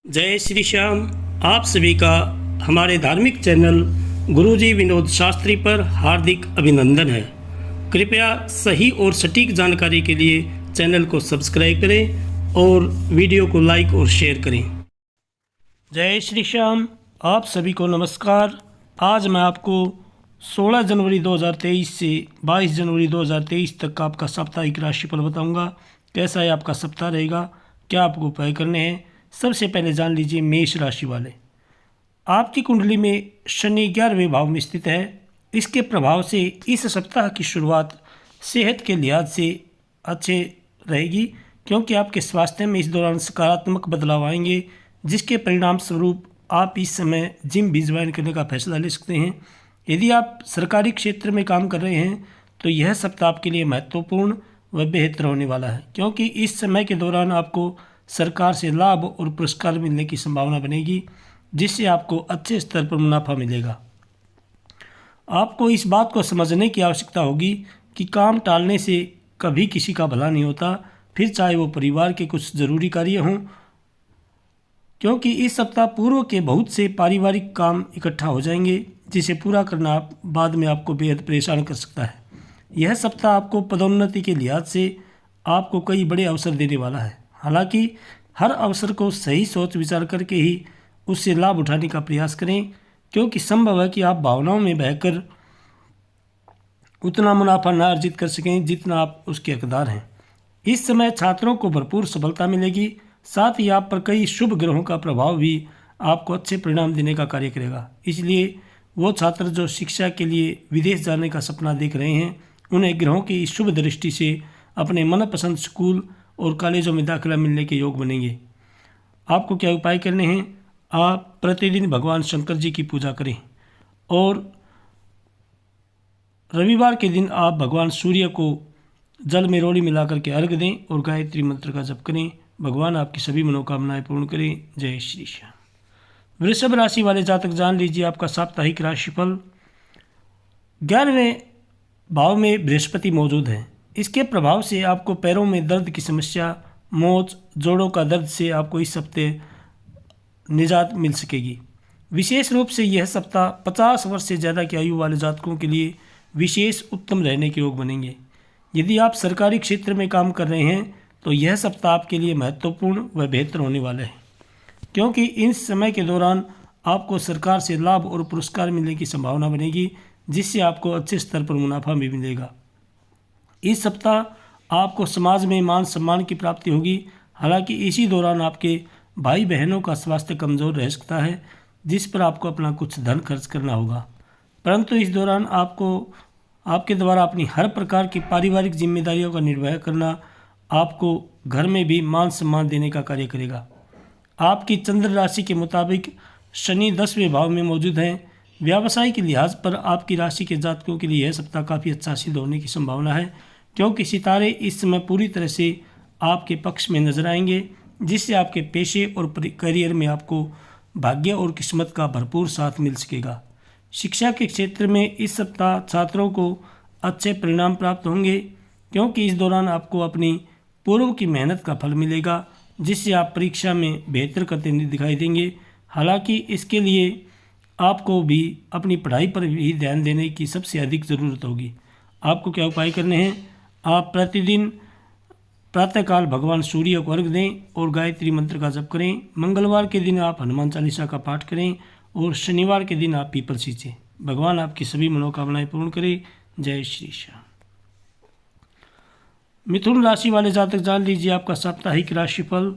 जय श्री श्याम। आप सभी का हमारे धार्मिक चैनल गुरुजी विनोद शास्त्री पर हार्दिक अभिनंदन है। कृपया सही और सटीक जानकारी के लिए चैनल को सब्सक्राइब करें और वीडियो को लाइक और शेयर करें। जय श्री श्याम। आप सभी को नमस्कार। आज मैं आपको 16 जनवरी 2023 से 22 जनवरी 2023 तक का आपका साप्ताहिक राशिफल बताऊंगा। कैसा है आपका सप्ताह रहेगा, क्या आपको उपाय करने हैं। सबसे पहले जान लीजिए मेष राशि वाले। आपकी कुंडली में शनि 11वें भाव में स्थित है। इसके प्रभाव से इस सप्ताह की शुरुआत सेहत के लिहाज से अच्छे रहेगी, क्योंकि आपके स्वास्थ्य में इस दौरान सकारात्मक बदलाव आएंगे, जिसके परिणाम स्वरूप आप इस समय जिम भी ज्वाइन करने का फैसला ले सकते हैं। यदि आप सरकारी क्षेत्र में काम कर रहे हैं तो यह सप्ताह आपके लिए महत्वपूर्ण व बेहतर होने वाला है, क्योंकि इस समय के दौरान आपको सरकार से लाभ और पुरस्कार मिलने की संभावना बनेगी, जिससे आपको अच्छे स्तर पर मुनाफा मिलेगा। आपको इस बात को समझने की आवश्यकता होगी कि काम टालने से कभी किसी का भला नहीं होता, फिर चाहे वो परिवार के कुछ ज़रूरी कार्य हों, क्योंकि इस सप्ताह पूर्व के बहुत से पारिवारिक काम इकट्ठा हो जाएंगे, जिसे पूरा करना बाद में आपको बेहद परेशान कर सकता है। यह सप्ताह आपको पदोन्नति के लिहाज से आपको कई बड़े अवसर देने वाला है। हालांकि हर अवसर को सही सोच विचार करके ही उससे लाभ उठाने का प्रयास करें, क्योंकि संभव है कि आप भावनाओं में बहकर उतना मुनाफा न अर्जित कर सकें जितना आप उसके हकदार हैं। इस समय छात्रों को भरपूर सफलता मिलेगी, साथ ही आप पर कई शुभ ग्रहों का प्रभाव भी आपको अच्छे परिणाम देने का कार्य करेगा। इसलिए वो छात्र जो शिक्षा के लिए विदेश जाने का सपना देख रहे हैं, उन्हें ग्रहों की इस शुभ दृष्टि से अपने मनपसंद स्कूल और कॉलेजों में दाखिला मिलने के योग बनेंगे। आपको क्या उपाय करने हैं? आप प्रतिदिन भगवान शंकर जी की पूजा करें और रविवार के दिन आप भगवान सूर्य को जल में रोड़ी मिलाकर के अर्घ दें और गायत्री मंत्र का जप करें। भगवान आपकी सभी मनोकामनाएं पूर्ण करें। जय श्री श्याम। वृषभ राशि वाले जातक जान लीजिए आपका साप्ताहिक राशिफल। 11वें भाव में बृहस्पति मौजूद है। इसके प्रभाव से आपको पैरों में दर्द की समस्या, मोच, जोड़ों का दर्द से आपको इस हफ्ते निजात मिल सकेगी। विशेष रूप से यह सप्ताह 50 वर्ष से ज़्यादा की आयु वाले जातकों के लिए विशेष उत्तम रहने के योग बनेंगे। यदि आप सरकारी क्षेत्र में काम कर रहे हैं तो यह सप्ताह आपके लिए महत्वपूर्ण व बेहतर होने वाला है, क्योंकि इस समय के दौरान आपको सरकार से लाभ और पुरस्कार मिलने की संभावना बनेगी, जिससे आपको अच्छे स्तर पर मुनाफा भी मिलेगा। इस सप्ताह आपको समाज में मान सम्मान की प्राप्ति होगी। हालांकि इसी दौरान आपके भाई बहनों का स्वास्थ्य कमज़ोर रह सकता है, जिस पर आपको अपना कुछ धन खर्च करना होगा, परंतु इस दौरान आपके द्वारा अपनी हर प्रकार की पारिवारिक जिम्मेदारियों का निर्वाह करना आपको घर में भी मान सम्मान देने का कार्य करेगा। आपकी चंद्र राशि के मुताबिक शनि 10वें भाव में मौजूद हैं। व्यवसाय के लिहाज पर आपकी राशि के जातकों के लिए यह सप्ताह काफ़ी अच्छा सिद्ध होने की संभावना है, क्योंकि सितारे इस समय पूरी तरह से आपके पक्ष में नजर आएंगे, जिससे आपके पेशे और करियर में आपको भाग्य और किस्मत का भरपूर साथ मिल सकेगा। शिक्षा के क्षेत्र में इस सप्ताह छात्रों को अच्छे परिणाम प्राप्त होंगे, क्योंकि इस दौरान आपको अपनी पूर्व की मेहनत का फल मिलेगा, जिससे आप परीक्षा में बेहतर करते दिखाई देंगे। हालांकि इसके लिए आपको भी अपनी पढ़ाई पर भी ध्यान देने की सबसे अधिक ज़रूरत होगी। आपको क्या उपाय करने हैं? आप प्रतिदिन प्रातःकाल भगवान सूर्य को अर्घ दें और गायत्री मंत्र का जप करें। मंगलवार के दिन आप हनुमान चालीसा का पाठ करें और शनिवार के दिन आप पीपल सींचें। भगवान आपकी सभी मनोकामनाएं पूर्ण करें। जय श्री श्याम। मिथुन राशि वाले जातक जान लीजिए आपका साप्ताहिक राशिफल।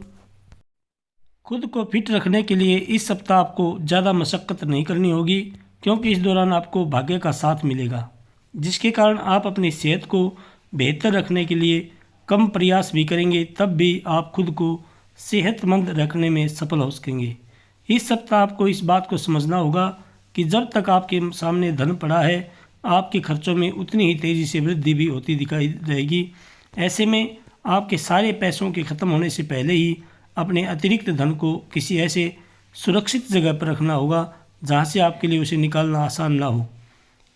खुद को फिट रखने के लिए इस सप्ताह आपको ज़्यादा मशक्क़त नहीं करनी होगी, क्योंकि इस दौरान आपको भाग्य का साथ मिलेगा, जिसके कारण आप अपनी सेहत को बेहतर रखने के लिए कम प्रयास भी करेंगे, तब भी आप खुद को सेहतमंद रखने में सफल हो सकेंगे। इस सप्ताह आपको इस बात को समझना होगा कि जब तक आपके सामने धन पड़ा है, आपके खर्चों में उतनी ही तेज़ी से वृद्धि भी होती दिखाई रहेगी। ऐसे में आपके सारे पैसों के ख़त्म होने से पहले ही अपने अतिरिक्त धन को किसी ऐसे सुरक्षित जगह पर रखना होगा जहाँ से आपके लिए उसे निकालना आसान ना हो।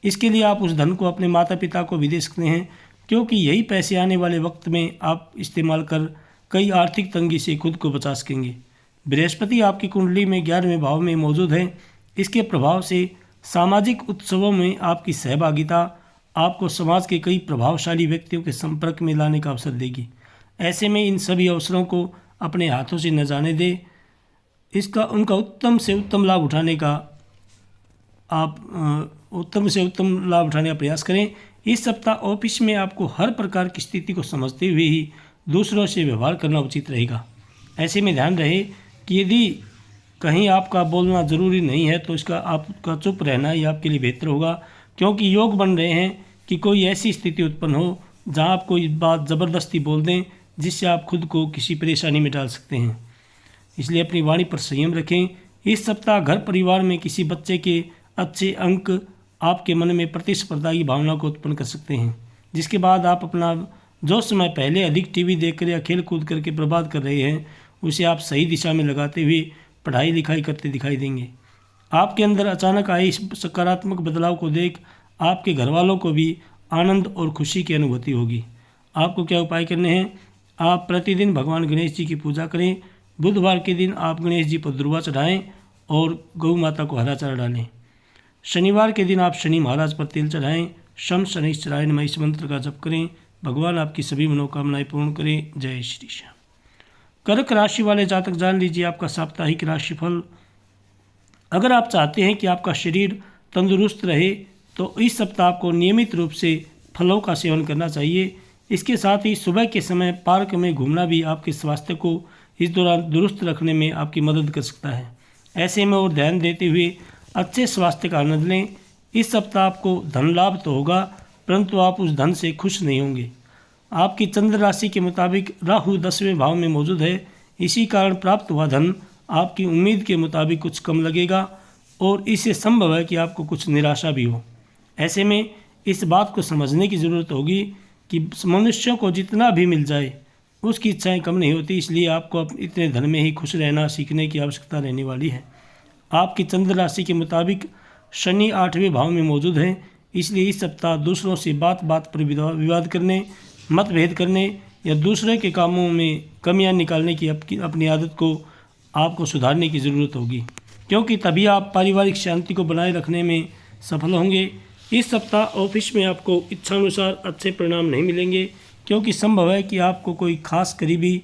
इसके लिए आप उस धन को अपने माता पिता को भी दे सकते हैं, क्योंकि यही पैसे आने वाले वक्त में आप इस्तेमाल कर कई आर्थिक तंगी से खुद को बचा सकेंगे। बृहस्पति आपकी कुंडली में 11वें भाव में मौजूद है। इसके प्रभाव से सामाजिक उत्सवों में आपकी सहभागिता आपको समाज के कई प्रभावशाली व्यक्तियों के संपर्क में लाने का अवसर देगी। ऐसे में इन सभी अवसरों को अपने हाथों से न जाने दे, उनका उत्तम से उत्तम लाभ उठाने का प्रयास करें। इस सप्ताह ऑफिस में आपको हर प्रकार की स्थिति को समझते हुए ही दूसरों से व्यवहार करना उचित रहेगा। ऐसे में ध्यान रहे कि यदि कहीं आपका बोलना ज़रूरी नहीं है तो आपका चुप रहना ही आपके लिए बेहतर होगा, क्योंकि योग बन रहे हैं कि कोई ऐसी स्थिति उत्पन्न हो जहां आप कोई बात ज़बरदस्ती बोल दें जिससे आप खुद को किसी परेशानी में डाल सकते हैं। इसलिए अपनी वाणी पर संयम रखें। इस सप्ताह घर परिवार में किसी बच्चे के अच्छे अंक आपके मन में प्रतिस्पर्धा की भावना को उत्पन्न कर सकते हैं, जिसके बाद आप अपना जो समय पहले अधिक टीवी देखकर या खेल कूद करके बर्बाद कर रहे हैं उसे आप सही दिशा में लगाते हुए पढ़ाई लिखाई करते दिखाई देंगे। आपके अंदर अचानक आए इस सकारात्मक बदलाव को देख आपके घर वालों को भी आनंद और खुशी की अनुभूति होगी। आपको क्या उपाय करने हैं? आप प्रतिदिन भगवान गणेश जी की पूजा करें। बुधवार के दिन आप गणेश जी पर दुर्वा चढ़ाएं और गौ माता को हरा चारा डालें। शनिवार के दिन आप शनि महाराज पर तेल चढ़ाएं। शम शनिश्चराय नमः इस मंत्र का जप करें। भगवान आपकी सभी मनोकामनाएं पूर्ण करें। जय श्री श्याम। कर्क राशि वाले जातक जान लीजिए आपका साप्ताहिक राशिफल। अगर आप चाहते हैं कि आपका शरीर तंदुरुस्त रहे तो इस सप्ताह आपको नियमित रूप से फलों का सेवन करना चाहिए। इसके साथ ही सुबह के समय पार्क में घूमना भी आपके स्वास्थ्य को इस दौरान दुरुस्त रखने में आपकी मदद कर सकता है। ऐसे में और ध्यान देते हुए अच्छे स्वास्थ्य का आनंद लें। इस सप्ताह आपको धन लाभ तो होगा, परंतु आप उस धन से खुश नहीं होंगे। आपकी चंद्र राशि के मुताबिक राहु 10वें भाव में मौजूद है। इसी कारण प्राप्त हुआ धन आपकी उम्मीद के मुताबिक कुछ कम लगेगा और इससे संभव है कि आपको कुछ निराशा भी हो। ऐसे में इस बात को समझने की ज़रूरत होगी कि मनुष्यों को जितना भी मिल जाए उसकी इच्छाएं कम नहीं होती, इसलिए आपको इतने धन में ही खुश रहना सीखने की आवश्यकता रहने वाली है। आपकी चंद्र राशि के मुताबिक शनि 8वें भाव में मौजूद है, इसलिए इस सप्ताह दूसरों से बात बात पर विवाद करने, मतभेद करने या दूसरे के कामों में कमियां निकालने की अपनी आदत को आपको सुधारने की ज़रूरत होगी, क्योंकि तभी आप पारिवारिक शांति को बनाए रखने में सफल होंगे। इस सप्ताह ऑफिस में आपको इच्छानुसार अच्छे परिणाम नहीं मिलेंगे, क्योंकि संभव है कि आपको कोई खास करीबी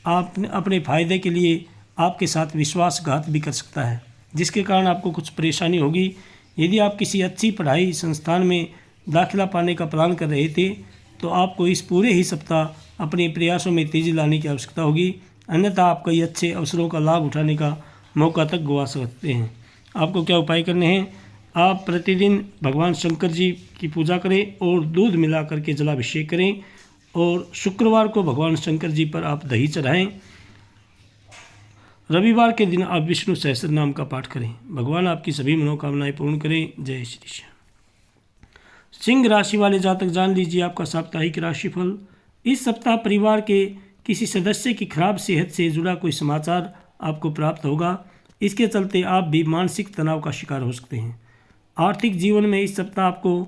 अपने फ़ायदे के लिए आपके साथ विश्वासघात भी कर सकता है, जिसके कारण आपको कुछ परेशानी होगी। यदि आप किसी अच्छी पढ़ाई संस्थान में दाखिला पाने का प्लान कर रहे थे तो आपको इस पूरे ही सप्ताह अपने प्रयासों में तेज़ी लाने की आवश्यकता होगी, अन्यथा आप कई अच्छे अवसरों का लाभ उठाने का मौका तक गंवा सकते हैं। आपको क्या उपाय करने हैं? आप प्रतिदिन भगवान शंकर जी की पूजा करें और दूध मिला करके जलाभिषेक करें और शुक्रवार को भगवान शंकर जी पर आप दही चढ़ाएं। रविवार के दिन आप विष्णु सहस्त्र नाम का पाठ करें। भगवान आपकी सभी मनोकामनाएं पूर्ण करें। जय श्री श्याम। सिंह राशि वाले जातक जान लीजिए आपका साप्ताहिक राशिफल। इस सप्ताह परिवार के किसी सदस्य की खराब सेहत से जुड़ा कोई समाचार आपको प्राप्त होगा। इसके चलते आप भी मानसिक तनाव का शिकार हो सकते हैं। आर्थिक जीवन में इस सप्ताह आपको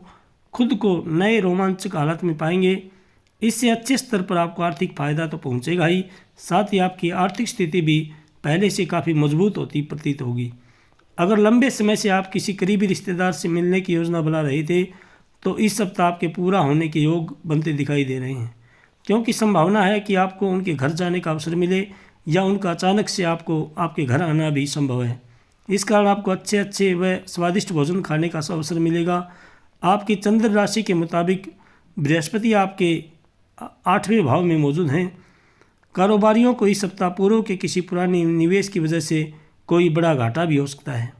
खुद को नए रोमांचक हालत में पाएंगे। इससे अच्छे स्तर पर आपको आर्थिक फायदा तो पहुंचेगा ही, साथ ही आपकी आर्थिक स्थिति भी पहले से काफ़ी मजबूत होती प्रतीत होगी। अगर लंबे समय से आप किसी करीबी रिश्तेदार से मिलने की योजना बना रहे थे तो इस सप्ताह आपके पूरा होने के योग बनते दिखाई दे रहे हैं, क्योंकि संभावना है कि आपको उनके घर जाने का अवसर मिले या उनका अचानक से आपको आपके घर आना भी संभव है। इस कारण आपको अच्छे व स्वादिष्ट भोजन खाने का अवसर मिलेगा। आपकी चंद्र राशि के मुताबिक बृहस्पति आपके 8वें भाव में मौजूद हैं। कारोबारियों को इस सप्ताह पूर्व के किसी पुराने निवेश की वजह से कोई बड़ा घाटा भी हो सकता है,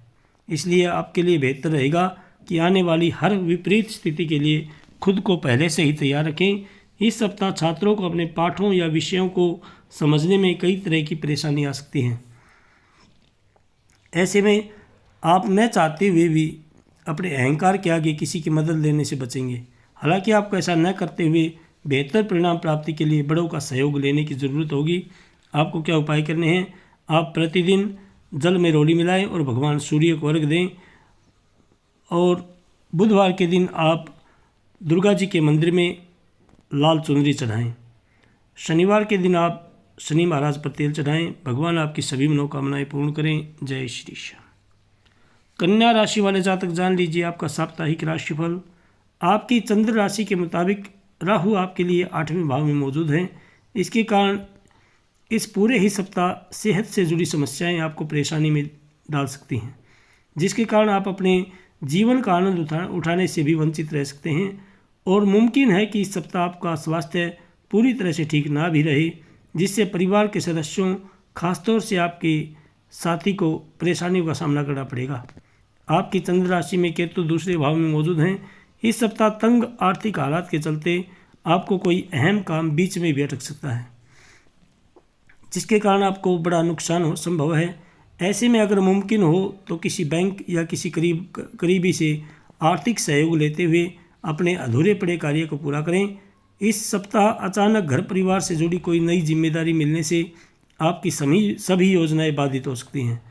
इसलिए आपके लिए बेहतर रहेगा कि आने वाली हर विपरीत स्थिति के लिए खुद को पहले से ही तैयार रखें। इस सप्ताह छात्रों को अपने पाठों या विषयों को समझने में कई तरह की परेशानी आ सकती हैं। ऐसे में आप न चाहते हुए भी अपने अहंकार के आगे किसी की मदद लेने से बचेंगे। हालांकि आपको ऐसा न करते हुए बेहतर परिणाम प्राप्ति के लिए बड़ों का सहयोग लेने की ज़रूरत होगी। आपको क्या उपाय करने हैं? आप प्रतिदिन जल में रोली मिलाएं और भगवान सूर्य को अर्घ दें और बुधवार के दिन आप दुर्गा जी के मंदिर में लाल चुनरी चढ़ाएं। शनिवार के दिन आप शनि महाराज पर तेल चढ़ाएं। भगवान आपकी सभी मनोकामनाएं पूर्ण करें। जय श्री श्याम। कन्या राशि वाले जातक जान लीजिए आपका साप्ताहिक राशिफल। आपकी चंद्र राशि के मुताबिक राहु आपके लिए 8वें भाव में मौजूद हैं। इसके कारण इस पूरे ही सप्ताह सेहत से जुड़ी समस्याएं आपको परेशानी में डाल सकती हैं, जिसके कारण आप अपने जीवन का आनंद उठाने से भी वंचित रह सकते हैं। और मुमकिन है कि इस सप्ताह आपका स्वास्थ्य पूरी तरह से ठीक ना भी रहे, जिससे परिवार के सदस्यों खासतौर से आपके साथी को परेशानियों का सामना करना पड़ेगा। आपकी चंद्र राशि में केतु दूसरे भाव में मौजूद हैं। इस सप्ताह तंग आर्थिक हालात के चलते आपको कोई अहम काम बीच में भी अटक सकता है, जिसके कारण आपको बड़ा नुकसान हो संभव है। ऐसे में अगर मुमकिन हो तो किसी बैंक या किसी करीबी से आर्थिक सहयोग लेते हुए अपने अधूरे पड़े कार्य को पूरा करें। इस सप्ताह अचानक घर परिवार से जुड़ी कोई नई जिम्मेदारी मिलने से आपकी सभी योजनाएं बाधित हो सकती हैं।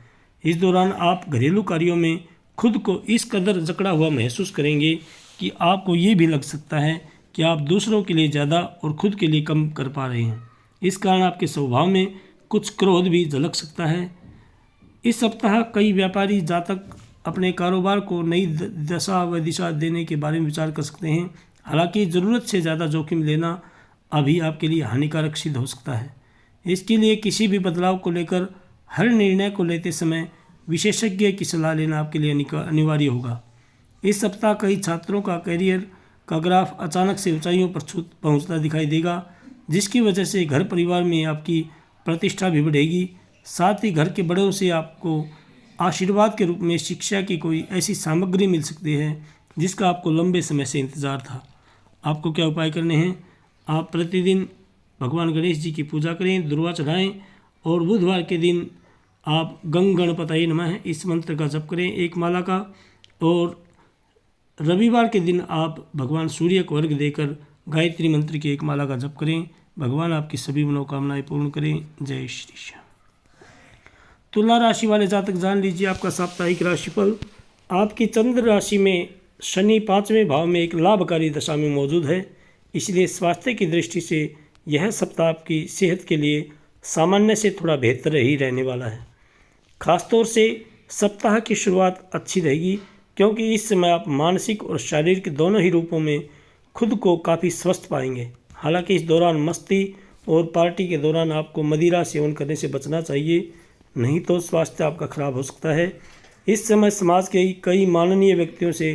इस दौरान आप घरेलू कार्यों में खुद को इस कदर जकड़ा हुआ महसूस करेंगे कि आपको ये भी लग सकता है कि आप दूसरों के लिए ज़्यादा और खुद के लिए कम कर पा रहे हैं। इस कारण आपके स्वभाव में कुछ क्रोध भी झलक सकता है। इस सप्ताह कई व्यापारी जातक अपने कारोबार को नई दशा व दिशा देने के बारे में विचार कर सकते हैं। हालांकि ज़रूरत से ज़्यादा जोखिम लेना अभी आपके लिए हानिकारक सिद्ध हो सकता है। इसके लिए किसी भी बदलाव को लेकर हर निर्णय को लेते समय विशेषज्ञ की सलाह लेना आपके लिए अनिवार्य होगा। इस सप्ताह कई छात्रों का करियर का ग्राफ अचानक से ऊंचाइयों पर पहुंचता दिखाई देगा, जिसकी वजह से घर परिवार में आपकी प्रतिष्ठा भी बढ़ेगी। साथ ही घर के बड़ों से आपको आशीर्वाद के रूप में शिक्षा की कोई ऐसी सामग्री मिल सकती है जिसका आपको लंबे समय से इंतज़ार था। आपको क्या उपाय करने हैं? आप प्रतिदिन भगवान गणेश जी की पूजा करें, दुर्वा चढ़ाएं और बुधवार के दिन आप गंग गणपतये नमः इस मंत्र का जप करें 1 माला का। और रविवार के दिन आप भगवान सूर्य को अर्घ्य देकर गायत्री मंत्र की 1 माला का जप करें। भगवान आपकी सभी मनोकामनाएं पूर्ण करें। जय श्री श्याम। तुला राशि वाले जातक जान लीजिए आपका साप्ताहिक राशिफल। आपकी चंद्र राशि में शनि 5वें भाव में एक लाभकारी दशा में मौजूद है, इसलिए स्वास्थ्य की दृष्टि से यह सप्ताह आपकी सेहत के लिए सामान्य से थोड़ा बेहतर ही रहने वाला है। खासतौर से सप्ताह की शुरुआत अच्छी रहेगी, क्योंकि इस समय आप मानसिक और शारीरिक दोनों ही रूपों में खुद को काफ़ी स्वस्थ पाएंगे। हालांकि इस दौरान मस्ती और पार्टी के दौरान आपको मदिरा सेवन करने से बचना चाहिए, नहीं तो स्वास्थ्य आपका खराब हो सकता है। इस समय समाज के कई माननीय व्यक्तियों से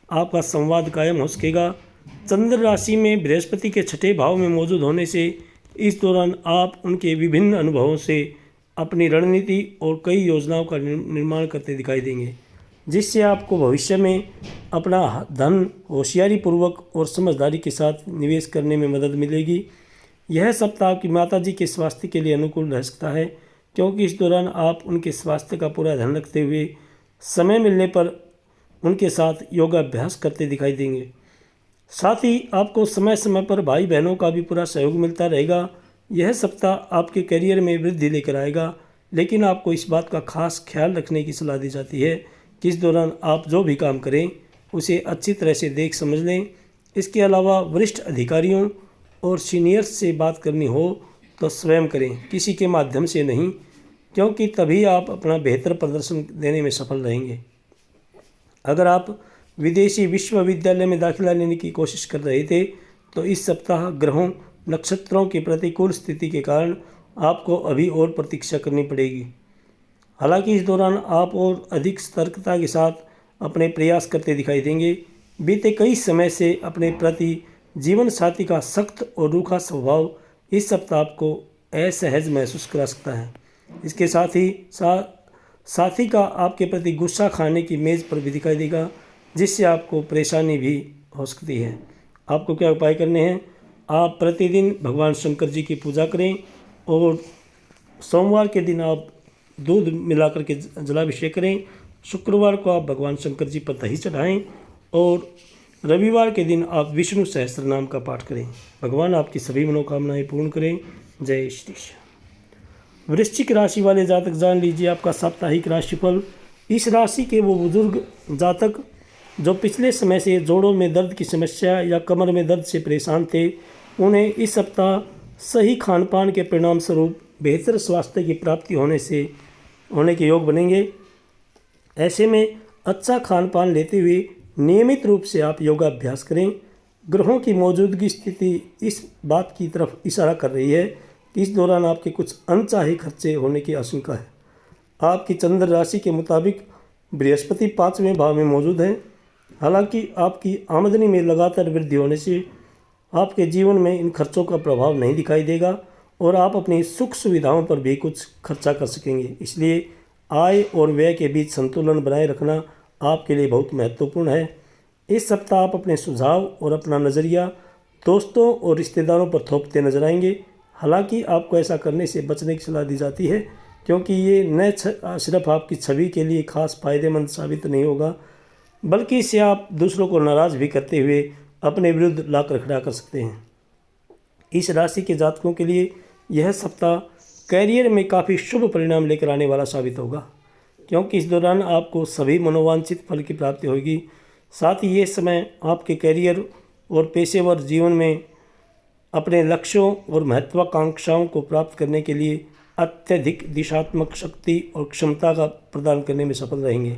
आपका संवाद कायम हो सकेगा। चंद्र राशि में बृहस्पति के 6ठे भाव में मौजूद होने से इस दौरान आप उनके विभिन्न अनुभवों से अपनी रणनीति और कई योजनाओं का निर्माण करते दिखाई देंगे, जिससे आपको भविष्य में अपना धन होशियारी पूर्वक और समझदारी के साथ निवेश करने में मदद मिलेगी। यह सप्ताह आपकी माताजी के स्वास्थ्य के लिए अनुकूल रह सकता है, क्योंकि इस दौरान आप उनके स्वास्थ्य का पूरा ध्यान रखते हुए समय मिलने पर उनके साथ योगाभ्यास करते दिखाई देंगे। साथ ही आपको समय समय पर भाई बहनों का भी पूरा सहयोग मिलता रहेगा। यह सप्ताह आपके करियर में वृद्धि लेकर आएगा, लेकिन आपको इस बात का खास ख्याल रखने की सलाह दी जाती है कि इस दौरान आप जो भी काम करें उसे अच्छी तरह से देख समझ लें। इसके अलावा वरिष्ठ अधिकारियों और सीनियर्स से बात करनी हो तो स्वयं करें, किसी के माध्यम से नहीं, क्योंकि तभी आप अपना बेहतर प्रदर्शन देने में सफल रहेंगे। अगर आप विदेशी विश्वविद्यालय में दाखिला लेने की कोशिश कर रहे थे तो इस सप्ताह ग्रहों नक्षत्रों की प्रतिकूल स्थिति के कारण आपको अभी और प्रतीक्षा करनी पड़ेगी। हालांकि इस दौरान आप और अधिक सतर्कता के साथ अपने प्रयास करते दिखाई देंगे। बीते कई समय से अपने प्रति जीवन साथी का सख्त और रूखा स्वभाव इस सप्ताह आपको असहज महसूस करा सकता है। इसके साथ ही साथी का आपके प्रति गुस्सा खाने की मेज़ पर भी दिखाई देगा, जिससे आपको परेशानी भी हो सकती है। आपको क्या उपाय करने हैं? आप प्रतिदिन भगवान शंकर जी की पूजा करें और सोमवार के दिन आप दूध मिलाकर के जलाभिषेक करें। शुक्रवार को आप भगवान शंकर जी पर दही चढ़ाएं और रविवार के दिन आप विष्णु सहस्त्र नाम का पाठ करें। भगवान आपकी सभी मनोकामनाएं पूर्ण करें। जय श्री श्याम। वृश्चिक राशि वाले जातक जान लीजिए आपका साप्ताहिक राशिफल। इस राशि के वो बुजुर्ग जातक जो पिछले समय से जोड़ों में दर्द की समस्या या कमर में दर्द से परेशान थे, उन्हें इस सप्ताह सही खान पान के परिणाम स्वरूप बेहतर स्वास्थ्य की प्राप्ति होने के योग बनेंगे। ऐसे में अच्छा खान पान लेते हुए नियमित रूप से आप योगाभ्यास करें। ग्रहों की मौजूदगी स्थिति इस बात की तरफ इशारा कर रही है कि इस दौरान आपके कुछ अनचाहे खर्चे होने की आशंका है। आपकी चंद्र राशि के मुताबिक बृहस्पति 5वें भाव में मौजूद है। हालांकि आपकी आमदनी में लगातार वृद्धि होने से आपके जीवन में इन खर्चों का प्रभाव नहीं दिखाई देगा और आप अपनी सुख सुविधाओं पर भी कुछ खर्चा कर सकेंगे। इसलिए आय और व्यय के बीच संतुलन बनाए रखना आपके लिए बहुत महत्वपूर्ण है। इस सप्ताह आप अपने सुझाव और अपना नज़रिया दोस्तों और रिश्तेदारों पर थोपते नजर आएंगे। हालांकि आपको ऐसा करने से बचने की सलाह दी जाती है, क्योंकि ये न सिर्फ आपकी छवि के लिए खास फायदेमंद साबित नहीं होगा, बल्कि इससे आप दूसरों को नाराज़ भी करते हुए अपने विरुद्ध लाकर खड़ा कर सकते हैं। इस राशि के जातकों के लिए यह सप्ताह कैरियर में काफ़ी शुभ परिणाम लेकर आने वाला साबित होगा, क्योंकि इस दौरान आपको सभी मनोवांछित फल की प्राप्ति होगी। साथ ही ये समय आपके कैरियर और पेशेवर जीवन में अपने लक्ष्यों और महत्वाकांक्षाओं को प्राप्त करने के लिए अत्यधिक दिशात्मक शक्ति और क्षमता का प्रदान करने में सफल रहेंगे।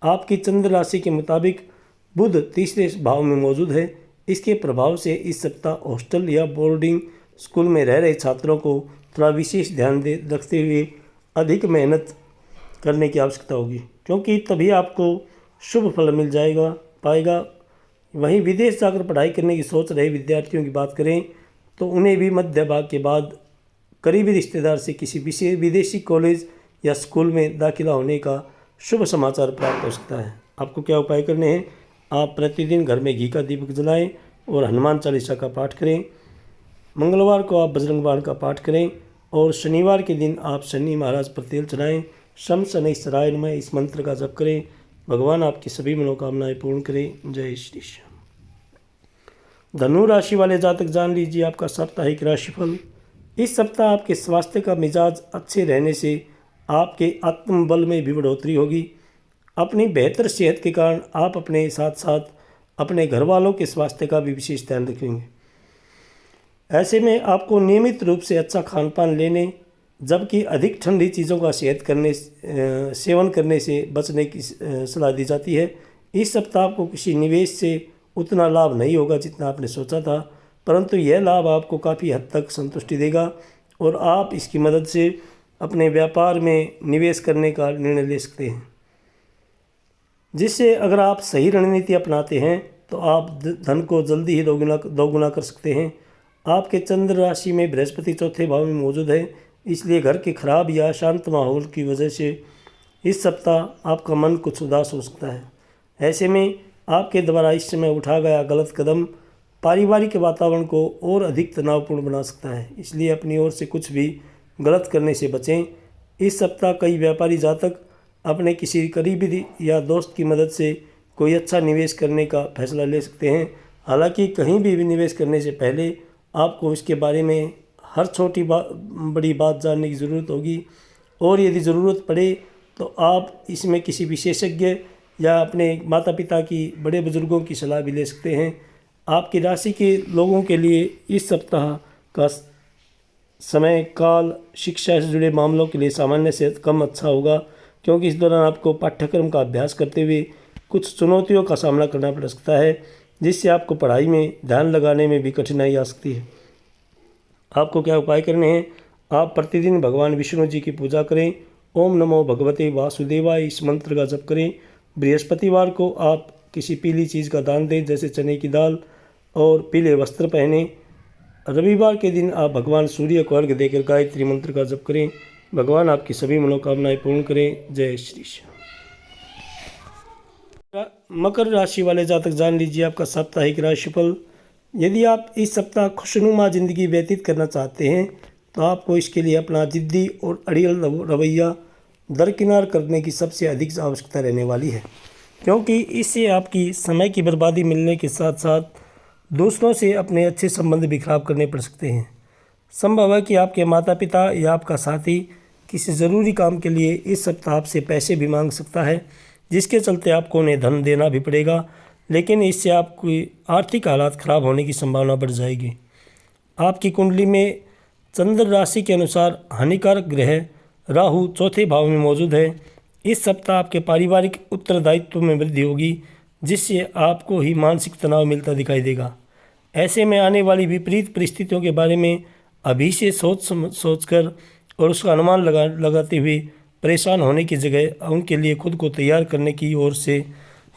आपकी चंद्र राशि के मुताबिक बुध 3रे भाव में मौजूद है। इसके प्रभाव से इस सप्ताह हॉस्टल या बोर्डिंग स्कूल में रह रहे छात्रों को थोड़ा विशेष ध्यान रखते हुए अधिक मेहनत करने की आवश्यकता होगी, क्योंकि तभी आपको शुभ फल मिल पाएगा। वहीं विदेश जाकर पढ़ाई करने की सोच रहे विद्यार्थियों की बात करें तो उन्हें भी मध्य भाग के बाद करीबी रिश्तेदार से किसी विदेशी कॉलेज या स्कूल में दाखिला होने का शुभ समाचार प्राप्त हो सकता है। आपको क्या उपाय करने हैं? आप प्रतिदिन घर में घी का दीपक जलाएं और हनुमान चालीसा का पाठ करें। मंगलवार को आप बजरंग बाण का पाठ करें और शनिवार के दिन आप शनि महाराज पर तेल चढ़ाएं। शम शनि सराय में इस मंत्र का जप करें। भगवान आपकी सभी मनोकामनाएं पूर्ण करें। जय श्री श्याम। धनु राशि वाले जातक जान लीजिए आपका साप्ताहिक राशिफल। इस सप्ताह आपके स्वास्थ्य का मिजाज अच्छे रहने से आपके आत्मबल में भी बढ़ोतरी होगी। अपनी बेहतर सेहत के कारण आप अपने साथ साथ अपने घर वालों के स्वास्थ्य का भी विशेष ध्यान रखेंगे। ऐसे में आपको नियमित रूप से अच्छा खान पान लेने, जबकि अधिक ठंडी चीज़ों का सेवन करने से बचने की सलाह दी जाती है। इस सप्ताह आपको किसी निवेश से उतना लाभ नहीं होगा जितना आपने सोचा था, परंतु यह लाभ आपको काफ़ी हद तक संतुष्टि देगा और आप इसकी मदद से अपने व्यापार में निवेश करने का निर्णय ले सकते हैं, जिससे अगर आप सही रणनीति अपनाते हैं तो आप धन को जल्दी ही दोगुना कर सकते हैं। आपके चंद्र राशि में बृहस्पति 4थे भाव में मौजूद है, इसलिए घर के खराब या शांत माहौल की वजह से इस सप्ताह आपका मन कुछ उदास हो सकता है। ऐसे में आपके द्वारा इस समय उठा गया गलत कदम पारिवारिक वातावरण को और अधिक तनावपूर्ण बना सकता है, इसलिए अपनी ओर से कुछ भी गलत करने से बचें। इस सप्ताह कई व्यापारी जातक अपने किसी करीबी या दोस्त की मदद से कोई अच्छा निवेश करने का फैसला ले सकते हैं। हालांकि कहीं भी निवेश करने से पहले आपको इसके बारे में हर छोटी बड़ी बात जानने की ज़रूरत होगी और यदि ज़रूरत पड़े तो आप इसमें किसी विशेषज्ञ या अपने माता पिता की बड़े बुजुर्गों की सलाह भी ले सकते हैं। आपकी राशि के लोगों के लिए इस सप्ताह का समय काल शिक्षा से जुड़े मामलों के लिए सामान्य से कम अच्छा होगा, क्योंकि इस दौरान आपको पाठ्यक्रम का अभ्यास करते हुए कुछ चुनौतियों का सामना करना पड़ सकता है, जिससे आपको पढ़ाई में ध्यान लगाने में भी कठिनाई आ सकती है। आपको क्या उपाय करने हैं? आप प्रतिदिन भगवान विष्णु जी की पूजा करें। ओम नमो भगवते वासुदेवाय इस मंत्र का जप करें। बृहस्पतिवार को आप किसी पीली चीज़ का दान दें, जैसे चने की दाल, और पीले वस्त्र पहने। रविवार के दिन आप भगवान सूर्य को अर्घ्य देकर गायत्री मंत्र का जप करें। भगवान आपकी सभी मनोकामनाएं पूर्ण करें। जय श्री श्याम। मकर राशि वाले जातक जान लीजिए आपका साप्ताहिक राशिफल। यदि आप इस सप्ताह खुशनुमा जिंदगी व्यतीत करना चाहते हैं तो आपको इसके लिए अपना जिद्दी और अड़ियल रवैया दरकिनार करने की सबसे अधिक आवश्यकता रहने वाली है, क्योंकि इससे आपकी समय की बर्बादी मिलने के साथ साथ दूसरों से अपने अच्छे संबंध भी खराब करने पड़ सकते हैं। संभव है कि आपके माता पिता या आपका साथी किसी ज़रूरी काम के लिए इस सप्ताह आपसे पैसे भी मांग सकता है, जिसके चलते आपको उन्हें धन देना भी पड़ेगा, लेकिन इससे आपकी आर्थिक हालात ख़राब होने की संभावना बढ़ जाएगी। आपकी कुंडली में चंद्र राशि के अनुसार हानिकारक ग्रह राहु चौथे भाव में मौजूद है। इस सप्ताह आपके पारिवारिक उत्तरदायित्व में वृद्धि होगी, जिससे आपको ही मानसिक तनाव मिलता दिखाई देगा। ऐसे में आने वाली विपरीत परिस्थितियों के बारे में अभी से सोचकर और उसका अनुमान लगाते हुए परेशान होने की जगह उनके लिए खुद को तैयार करने की ओर से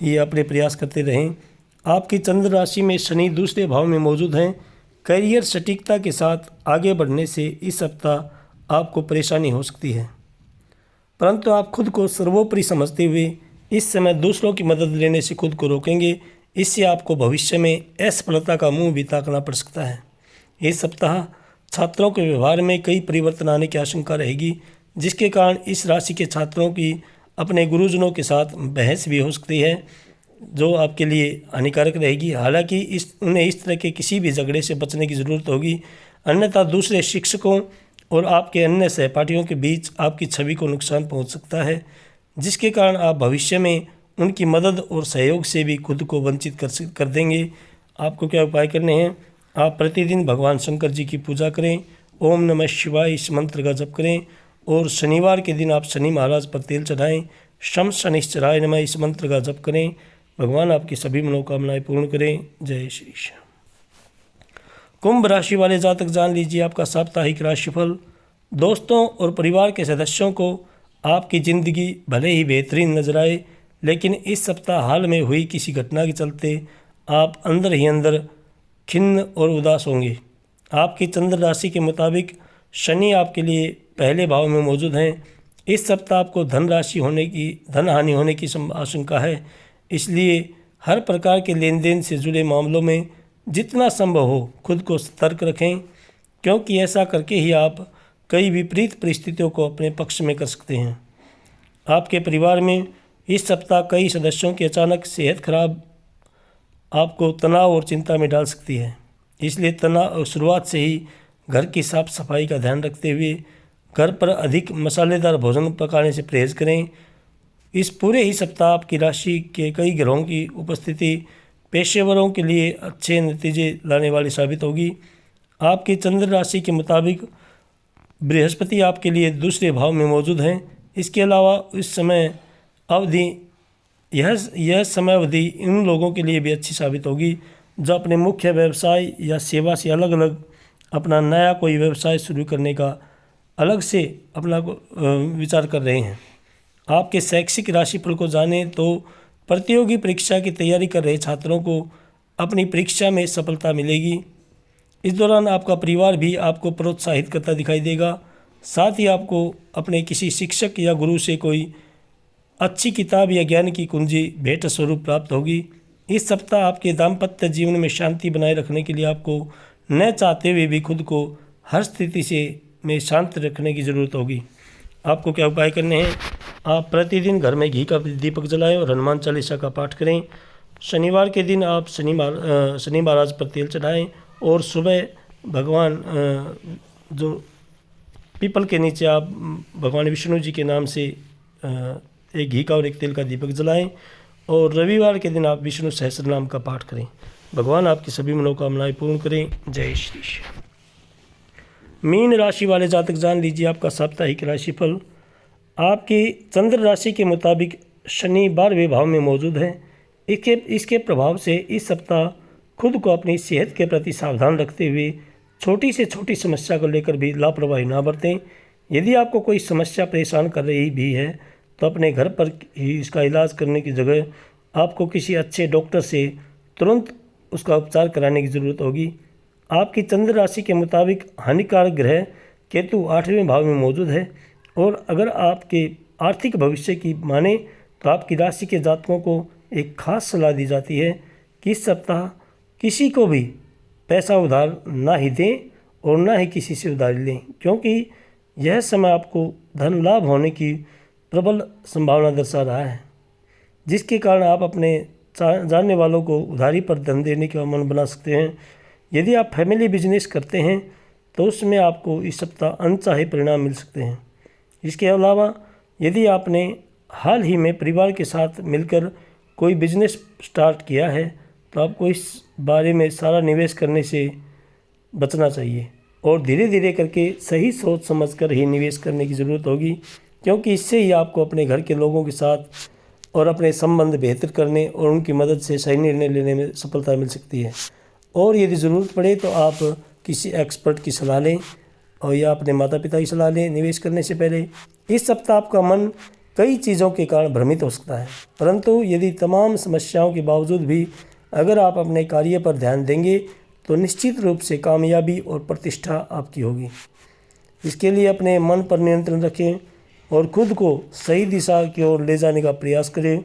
ही अपने प्रयास करते रहें। आपकी चंद्र राशि में शनि दूसरे भाव में मौजूद हैं। करियर सटीकता के साथ आगे बढ़ने से इस सप्ताह आपको परेशानी हो सकती है, परंतु आप खुद को सर्वोपरि समझते हुए इस समय दूसरों की मदद लेने से खुद को रोकेंगे। इससे आपको भविष्य में असफलता का मुंह भी ताकना पड़ सकता है। इस सप्ताह छात्रों के व्यवहार में कई परिवर्तन आने की आशंका रहेगी, जिसके कारण इस राशि के छात्रों की अपने गुरुजनों के साथ बहस भी हो सकती है, जो आपके लिए हानिकारक रहेगी। हालांकि उन्हें इस तरह के किसी भी झगड़े से बचने की ज़रूरत होगी, अन्यथा दूसरे शिक्षकों और आपके अन्य सहपाठियों के बीच आपकी छवि को नुकसान पहुंच सकता है, जिसके कारण आप भविष्य में उनकी मदद और सहयोग से भी खुद को वंचित कर देंगे। आपको क्या उपाय करने हैं? आप प्रतिदिन भगवान शंकर जी की पूजा करें, ओम नमः शिवाय इस मंत्र का जप करें, और शनिवार के दिन आप शनि महाराज पर तेल चढ़ाएं, शम शनिश्चराय नमः इस मंत्र का जप करें। भगवान आपकी सभी मनोकामनाएं पूर्ण करें। जय श्री श्याम। कुंभ राशि वाले जातक जान लीजिए आपका साप्ताहिक राशिफल। दोस्तों और परिवार के सदस्यों को आपकी ज़िंदगी भले ही बेहतरीन नजर आए, लेकिन इस सप्ताह हाल में हुई किसी घटना के चलते आप अंदर ही अंदर खिन्न और उदास होंगे। आपकी चंद्र राशि के मुताबिक शनि आपके लिए पहले भाव में मौजूद हैं। इस सप्ताह आपको धन हानि होने की आशंका है, इसलिए हर प्रकार के लेन देन से जुड़े मामलों में जितना संभव हो खुद को सतर्क रखें, क्योंकि ऐसा करके ही आप कई विपरीत परिस्थितियों को अपने पक्ष में कर सकते हैं। आपके परिवार में इस सप्ताह कई सदस्यों की अचानक सेहत खराब आपको तनाव और चिंता में डाल सकती है, इसलिए तनाव शुरुआत से ही घर की साफ सफाई का ध्यान रखते हुए घर पर अधिक मसालेदार भोजन पकाने से परहेज करें। इस पूरे ही सप्ताह आपकी राशि के कई ग्रहों की उपस्थिति पेशेवरों के लिए अच्छे नतीजे लाने वाली साबित होगी। आपकी चंद्र राशि के मुताबिक बृहस्पति आपके लिए दूसरे भाव में मौजूद हैं। इसके अलावा यह समय अवधि इन लोगों के लिए भी अच्छी साबित होगी जो अपने मुख्य व्यवसाय या सेवा से अलग अलग अपना नया कोई व्यवसाय शुरू करने का अलग से अपना विचार कर रहे हैं। आपके शैक्षिक राशिफल को जानें तो प्रतियोगी परीक्षा की तैयारी कर रहे छात्रों को अपनी परीक्षा में सफलता मिलेगी। इस दौरान आपका परिवार भी आपको प्रोत्साहित करता दिखाई देगा। साथ ही आपको अपने किसी शिक्षक या गुरु से कोई अच्छी किताब या ज्ञान की कुंजी भेंट स्वरूप प्राप्त होगी। इस सप्ताह आपके दाम्पत्य जीवन में शांति बनाए रखने के लिए आपको न चाहते हुए भी खुद को हर स्थिति में शांत रखने की ज़रूरत होगी। आपको क्या उपाय करने हैं? आप प्रतिदिन घर में घी का दीपक जलाएं और हनुमान चालीसा का पाठ करें। शनिवार के दिन आप शनि महाराज पर तेल चढ़ाएं और सुबह भगवान जो पीपल के नीचे आप भगवान विष्णु जी के नाम से एक घी का और एक तेल का दीपक जलाएं, और रविवार के दिन आप विष्णु सहस्त्रनाम का पाठ करें। भगवान आपकी सभी मनोकामनाएं पूर्ण करें। जय श्री श्याम। मीन राशि वाले जातक जान लीजिए आपका साप्ताहिक राशिफल। आपकी चंद्र राशि के मुताबिक शनि 12वें भाव में मौजूद है। इसके प्रभाव से इस सप्ताह खुद को अपनी सेहत के प्रति सावधान रखते हुए छोटी से छोटी समस्या को लेकर भी लापरवाही ना बरतें। यदि आपको कोई समस्या परेशान कर रही भी है तो अपने घर पर ही इसका इलाज करने की जगह आपको किसी अच्छे डॉक्टर से तुरंत उसका उपचार कराने की ज़रूरत होगी। आपकी चंद्र राशि के मुताबिक हानिकारक ग्रह केतु 8वें भाव में मौजूद है, और अगर आपके आर्थिक भविष्य की माने तो आपकी राशि के जातकों को एक खास सलाह दी जाती है कि इस सप्ताह किसी को भी पैसा उधार ना ही दें और ना ही किसी से उधारी लें, क्योंकि यह समय आपको धन लाभ होने की प्रबल संभावना दर्शा रहा है, जिसके कारण आप अपने जानने वालों को उधारी पर धन देने का मन बना सकते हैं। यदि आप फैमिली बिजनेस करते हैं तो उसमें आपको इस सप्ताह अनचाहे परिणाम मिल सकते हैं। इसके अलावा यदि आपने हाल ही में परिवार के साथ मिलकर कोई बिजनेस स्टार्ट किया है तो आपको इस बारे में सारा निवेश करने से बचना चाहिए, और धीरे धीरे करके सही सोच समझकर ही निवेश करने की ज़रूरत होगी, क्योंकि इससे ही आपको अपने घर के लोगों के साथ और अपने संबंध बेहतर करने और उनकी मदद से सही निर्णय लेने में सफलता मिल सकती है। और यदि ज़रूरत पड़े तो आप किसी एक्सपर्ट की सलाह लें और या अपने माता पिता की सलाह लें निवेश करने से पहले। इस सप्ताह आपका मन कई चीज़ों के कारण भ्रमित हो सकता है, परंतु यदि तमाम समस्याओं के बावजूद भी अगर आप अपने कार्य पर ध्यान देंगे तो निश्चित रूप से कामयाबी और प्रतिष्ठा आपकी होगी। इसके लिए अपने मन पर नियंत्रण रखें और खुद को सही दिशा की ओर ले जाने का प्रयास करें।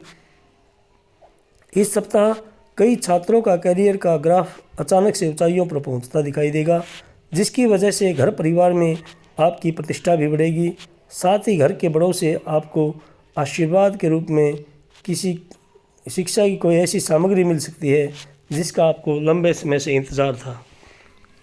इस सप्ताह कई छात्रों का करियर का ग्राफ अचानक से ऊंचाइयों पर पहुंचता दिखाई देगा, जिसकी वजह से घर परिवार में आपकी प्रतिष्ठा भी बढ़ेगी। साथ ही घर के बड़ों से आपको आशीर्वाद के रूप में किसी शिक्षा की कोई ऐसी सामग्री मिल सकती है जिसका आपको लंबे समय से इंतज़ार था।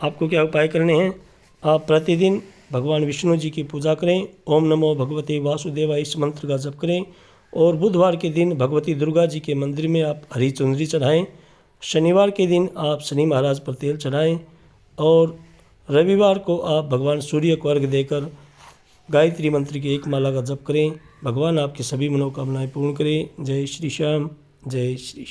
आपको क्या उपाय करने हैं? आप प्रतिदिन भगवान विष्णु जी की पूजा करें, ओम नमो भगवते वासुदेवाय इस मंत्र का जप करें, और बुधवार के दिन भगवती दुर्गा जी के मंदिर में आप हरी चुनरी चढ़ाएं। शनिवार के दिन आप शनि महाराज पर तेल चढ़ाएं, और रविवार को आप भगवान सूर्य को अर्घ्य देकर गायत्री मंत्र की एक माला का जप करें। भगवान आपकी सभी मनोकामनाएं पूर्ण करें। जय श्री श्याम, जय श्री श्याम।